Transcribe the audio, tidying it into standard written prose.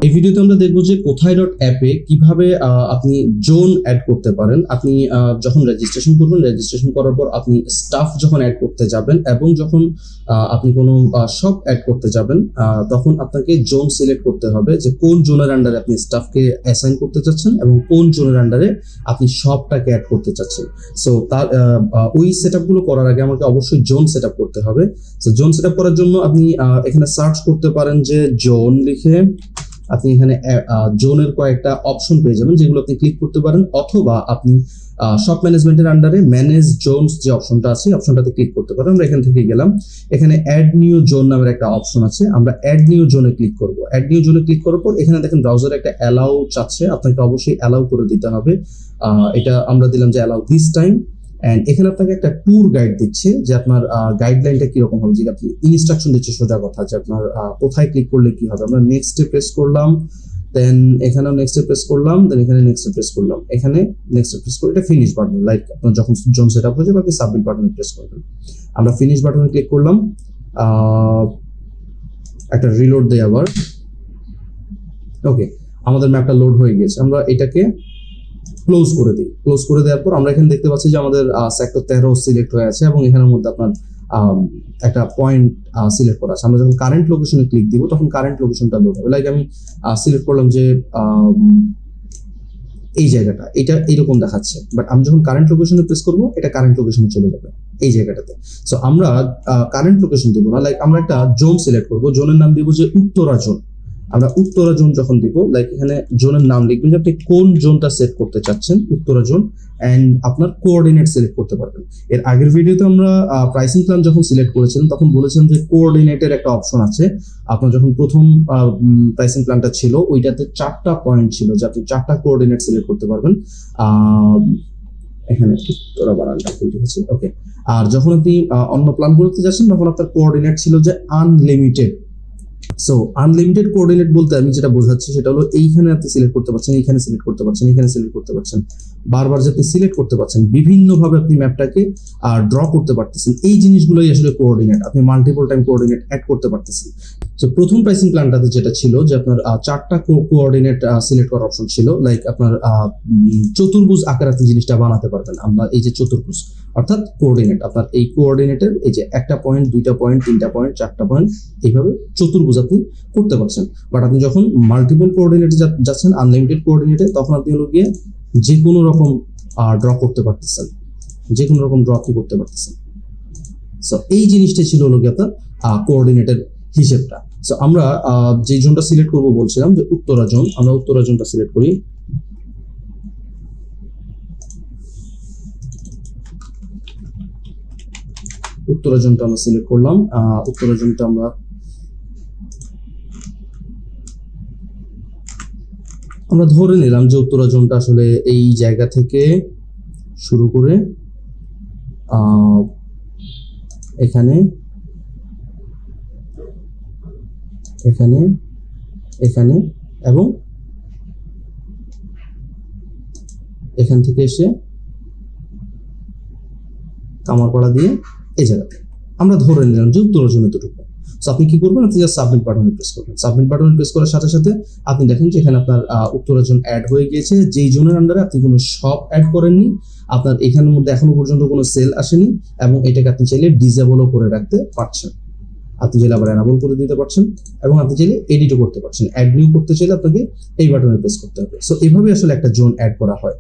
এই ভিডিওতে আমরা দেখবো যে কোথায় ডট অ্যাপে কিভাবে আপনি জোন অ্যাড করতে পারেন। আপনি যখন রেজিস্ট্রেশন করবেন, রেজিস্ট্রেশন করার পর আপনি স্টাফ যখন অ্যাড করতে যাবেন এবং যখন আপনি কোনো শপ অ্যাড করতে যাবেন, তখন আপনাকে জোন সিলেক্ট করতে হবে যে কোন জোনের আন্ডারে আপনি স্টাফকে অ্যাসাইন করতে চাচ্ছেন এবং কোন জোনের আন্ডারে আপনি শপটাকে অ্যাড করতে চাচ্ছেন। সো তার ওই সেটআপগুলো করার আগে আমাকে অবশ্যই জোন সেটআপ করতে হবে। সো জোন সেটআপ করার জন্য আপনি এখানে সার্চ করতে পারেন যে জোন লিখে আপনি এখানে জোনের কয়েকটা অপশন পেয়ে যাবেন, যেগুলো আপনি ক্লিক করতে পারেন, অথবা আপনি শপ ম্যানেজমেন্টের আন্ডারে ম্যানেজ জোনস যে অপশনটা আছে অপশনটাতে ক্লিক করতে পারেন। আমরা এখান থেকে গেলাম, এখানে অ্যাড নিউ জোন নামের একটা অপশন আছে, আমরা অ্যাড নিউ জোনে ক্লিক করব। অ্যাড নিউ জোনে ক্লিক করার পর এখানে দেখেন ব্রাউজারে একটা অ্যালাউ চাচ্ছে, আপনাকে অবশ্যই অ্যালাউ করে দিতে হবে। এটা আমরা দিলাম যে অ্যালাউ দিস টাইম। এন্ড এখানে আপনাকে একটা ট্যুর গাইড দিচ্ছে যে আপনার গাইডলাইনটা কিরকম হবে, যে আপনি ইনস্ট্রাকশন দিচ্ছে সোজা কথা যে আপনার কোথায় ক্লিক করলে কি হবে। আমরা নেক্সটে প্রেস করলাম, দেন এখানেও নেক্সটে প্রেস করলাম, দেন এখানে নেক্সটে প্রেস করলাম, এখানে নেক্সটে প্রেস করে এটা ফিনিশ বাটন, লাইক আপনার যখন জোন সেটআপ হয়ে যাবে আপনি সাবমিট বাটনে প্রেস করবেন। আমরা ফিনিশ বাটনে ক্লিক করলাম, একটা রিলোড দেই আবার। ওকে, আমাদের ম্যাপটা লোড হয়ে গেছে। আমরা এটাকে ক্লোজ করে দিই। ক্লোজ করে দেওয়ার পর আমরা এখানে দেখতে পাচ্ছি যে আমাদের সেক্টর 13 সিলেক্ট হয়ে আছে এবং এখানের মধ্যে আপনার একটা পয়েন্ট সিলেক্ট করা আছে। আমরা যখন কারেন্ট লোকেশনে ক্লিক দিব তখন কারেন্ট লোকেশনটা লোড হবে। লাইক আমি সিলেক্ট করলাম যে এই জায়গাটা, এটা এইরকম দেখাচ্ছে, বাট আমি যখন কারেন্ট লোকেশনে প্রেস করব এটা কারেন্ট লোকেশনে চলে যাবে এই জায়গাটাতে। সো আমরা কারেন্ট লোকেশন দিব না, লাইক আমরা একটা জোন সিলেক্ট করব, জোনের নাম দিব যে উত্তরা জোন। আমরা উত্তরা জোন যখন দিব, লাইক এখানে জোনের নাম লিখবেন যে আপনি কোন জোনটা সেট করতে চাচ্ছেন, উত্তরা জোন, এন্ড আপনার কোঅর্ডিনেট সিলেক্ট করতে পারবেন। এর আগের ভিডিওতে আমরা প্রাইসিং প্ল্যান যখন সিলেক্ট করেছিলাম তখন বলেছিলাম যে কোঅর্ডিনেটের একটা অপশন আছে। আপনার যখন প্রথম প্রাইসিং প্ল্যানটা ছিল ওইটাতে 4টা পয়েন্ট ছিল, যে আপনি 4টা কোঅর্ডিনেট সিলেক্ট করতে পারবেন। এখানে উত্তরা বানানটা ভুল লিখেছি, ওকে। আর যখন আপনি অন্য প্ল্যানগুলোতে যাচ্ছেন তখন আপনার কোঅর্ডিনেট ছিল যে আনলিমিটেড। সো আনলিমিটেড কোঅর্ডিনেট বলতে আমি যেটা বোঝাচ্ছি সেটা হলো এইখানে আপনি সিলেক্ট করতে পারছেন, এইখানে সিলেক্ট করতে পারছেন, এখানে সিলেক্ট করতে পারছেন, বারবার যে আপনি সিলেক্ট করতে পারছেন, বিভিন্নভাবে আপনি ম্যাপটাকে ড্র করতে পারতেছেন। এই জিনিসগুলোই আসলে কোঅর্ডিনেট, আপনি মাল্টিপল টাইম কোঅর্ডিনেট অ্যাড করতে পারতেছেন। সো প্রথম প্রাইসিং প্ল্যানটাতে যেটা ছিল যে আপনার 4টা কোঅর্ডিনেট সিলেক্ট করার অপশন ছিল, লাইক আপনার চতুর্ভুজ আকার আপনি জিনিসটা বানাতে পারবেন। আমরা এই যে চতুর্ভুজ অর্থাৎ কোঅর্ডিনেট, আপনার এই কোঅর্ডিনেটের এই যে একটা পয়েন্ট, 2টা পয়েন্ট, 3টা পয়েন্ট, 4টা পয়েন্ট, এইভাবে চতুর্ভুজ আপনি করতে পারছেন। বাট আপনি যখন মাল্টিপল কোঅর্ডিনেটে যাচ্ছেন, আনলিমিটেড কোঅর্ডিনেটে, তখন আপনি হলো গিয়ে যে কোনো রকম ড্র করতে পারতেছেন, যে কোনো রকম ড্র আপনি করতে পারতেছেন। সো এই জিনিসটা ছিল হলো গিয়ে আপনার কোঅর্ডিনেটের হিসেবটা। সো আমরা যে জোনটা সিলেক্ট করবো বলছিলাম যে উত্তরা জোন, আমরা উত্তরা জোনটা সিলেক্ট করি। উত্তরা জোনটা আমরা সিলেক্ট করলাম। উত্তরা জোনটা আমরা ধরে নিলাম যে উত্তরা জোনটা আসলে এই জায়গা থেকে শুরু করে এখানে, এখানে, এখানে এবং এখান থেকে এসে কামারপাড়া দিয়ে এই জায়গাতে আমরা ধরে নিলাম যে উত্তরা জোন এতটুকু। সো আপনি কি করবেন, আপনি জাস্ট সাবমিট বাটনে প্রেস করবেন। সাবমিট বাটনে প্রেস করার সাথে সাথে আপনি দেখেন যে এখানে আপনার উত্তরা জোন অ্যাড হয়ে গিয়েছে। যেই জোনের আন্ডারে আপনি কোনো শপ অ্যাড করেননি, আপনার এখানের মধ্যে এখনো পর্যন্ত কোনো সেল আসেনি, এবং এটাকে আপনি চাইলে ডিসেবলও করে রাখতে পারছেন। আপনি চাইলে আবার এনাবল করে দিতে পারছেন এবং আপনি চাইলে এডিটও করতে পারছেন। অ্যাড নিউ করতে চাইলে আপনাকে এই বাটনে প্রেস করতে হবে। সো এইভাবে আসলে একটা জোন অ্যাড করা হয়।